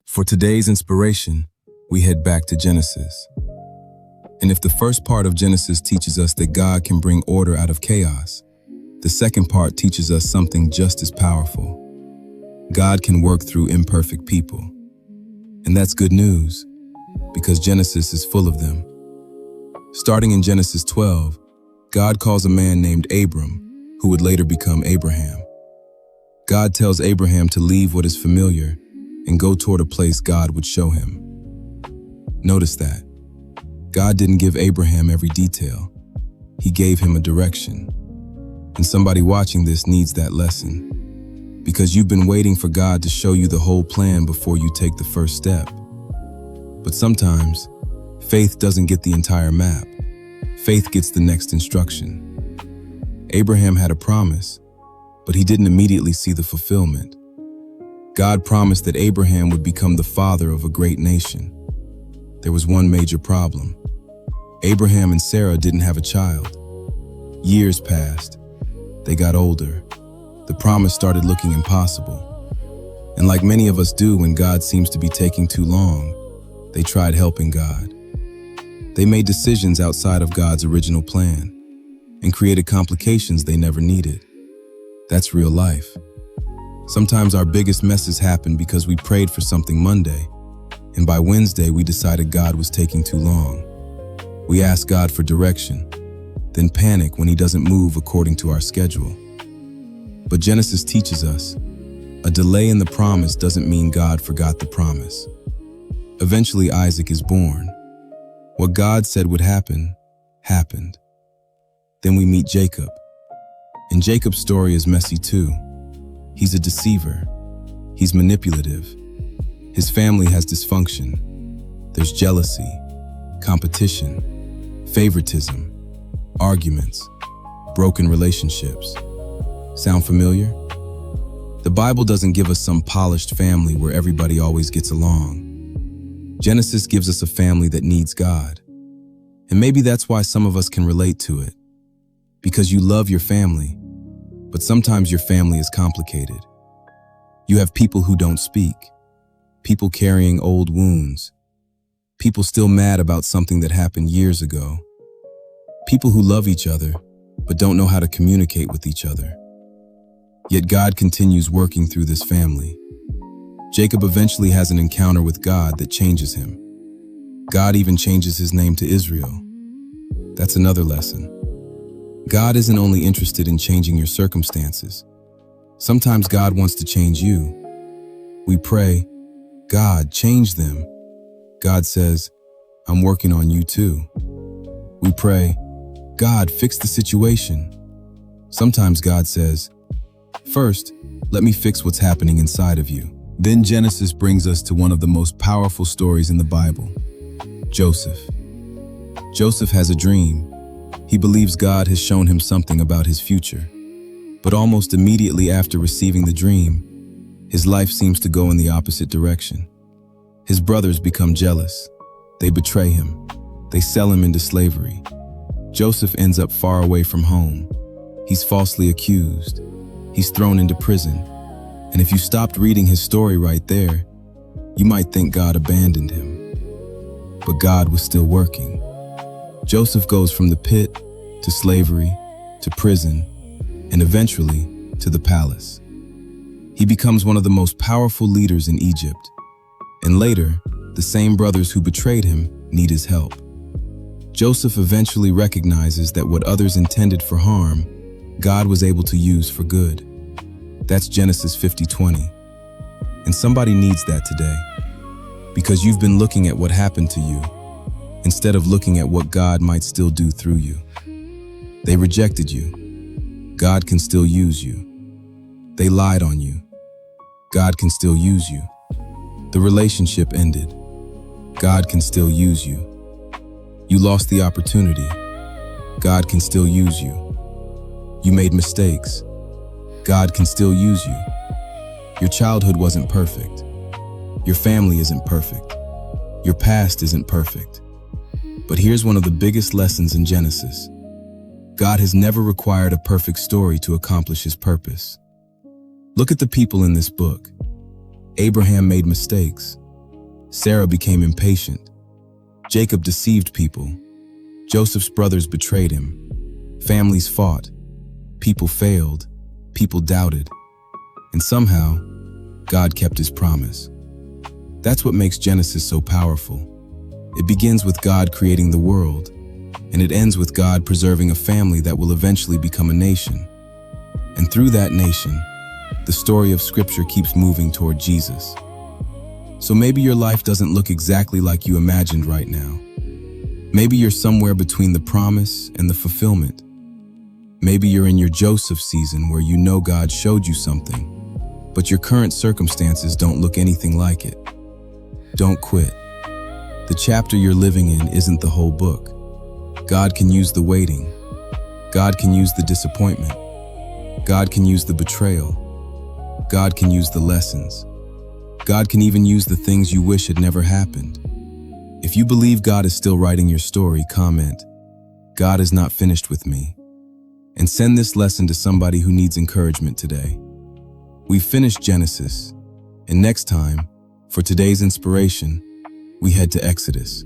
For today's inspiration, we head back to Genesis. And if the first part of Genesis teaches us that God can bring order out of chaos, the second part teaches us something just as powerful. God can work through imperfect people. And that's good news, because Genesis is full of them. Starting in Genesis 12, God calls a man named Abram, who would later become Abraham. God tells Abraham to leave what is familiar and go toward a place God would show him. Notice that. God didn't give Abraham every detail. He gave him a direction. And somebody watching this needs that lesson, because you've been waiting for God to show you the whole plan before you take the first step. But sometimes, faith doesn't get the entire map. Faith gets the next instruction. Abraham had a promise, but he didn't immediately see the fulfillment. God promised that Abraham would become the father of a great nation. There was one major problem. Abraham and Sarah didn't have a child. Years passed. They got older. The promise started looking impossible. And like many of us do when God seems to be taking too long, they tried helping God. They made decisions outside of God's original plan and created complications they never needed. That's real life. Sometimes our biggest messes happen because we prayed for something Monday, and by Wednesday we decided God was taking too long. We ask God for direction, then panic when He doesn't move according to our schedule. But Genesis teaches us, a delay in the promise doesn't mean God forgot the promise. Eventually Isaac is born. What God said would happen, happened. Then we meet Jacob. And Jacob's story is messy too. He's a deceiver. He's manipulative. His family has dysfunction. There's jealousy, competition, favoritism, arguments, broken relationships. Sound familiar? The Bible doesn't give us some polished family where everybody always gets along. Genesis gives us a family that needs God. And maybe that's why some of us can relate to it. Because you love your family, but sometimes your family is complicated. You have people who don't speak, people carrying old wounds, people still mad about something that happened years ago, people who love each other but don't know how to communicate with each other. Yet God continues working through this family. Jacob eventually has an encounter with God that changes him. God even changes his name to Israel. That's another lesson. God isn't only interested in changing your circumstances. Sometimes God wants to change you. We pray, God, change them. God says, I'm working on you too. We pray, God, fix the situation. Sometimes God says, first, let me fix what's happening inside of you. Then Genesis brings us to one of the most powerful stories in the Bible, Joseph. Joseph has a dream. He believes God has shown him something about his future. But almost immediately after receiving the dream, his life seems to go in the opposite direction. His brothers become jealous. They betray him. They sell him into slavery. Joseph ends up far away from home. He's falsely accused. He's thrown into prison. And if you stopped reading his story right there, you might think God abandoned him. But God was still working. Joseph goes from the pit to slavery to prison and eventually to the palace. He becomes one of the most powerful leaders in Egypt. And later, the same brothers who betrayed him need his help. Joseph eventually recognizes that what others intended for harm, God was able to use for good. That's Genesis 50:20. And somebody needs that today, because you've been looking at what happened to you instead of looking at what God might still do through you. They rejected you. God can still use you. They lied on you. God can still use you. The relationship ended. God can still use you. You lost the opportunity. God can still use you. You made mistakes. God can still use you. Your childhood wasn't perfect. Your family isn't perfect. Your past isn't perfect. But here's one of the biggest lessons in Genesis. God has never required a perfect story to accomplish His purpose. Look at the people in this book. Abraham made mistakes. Sarah became impatient. Jacob deceived people. Joseph's brothers betrayed him. Families fought. People failed. People doubted. And somehow, God kept his promise. That's what makes Genesis so powerful. It begins with God creating the world, and it ends with God preserving a family that will eventually become a nation. And through that nation, the story of Scripture keeps moving toward Jesus. So maybe your life doesn't look exactly like you imagined right now. Maybe you're somewhere between the promise and the fulfillment. Maybe you're in your Joseph season where you know God showed you something, but your current circumstances don't look anything like it. Don't quit. The chapter you're living in isn't the whole book. God can use the waiting. God can use the disappointment. God can use the betrayal. God can use the lessons. God can even use the things you wish had never happened. If you believe God is still writing your story, comment, "God is not finished with me." And send this lesson to somebody who needs encouragement today. We've finished Genesis, and next time, for today's inspiration, we head to Exodus.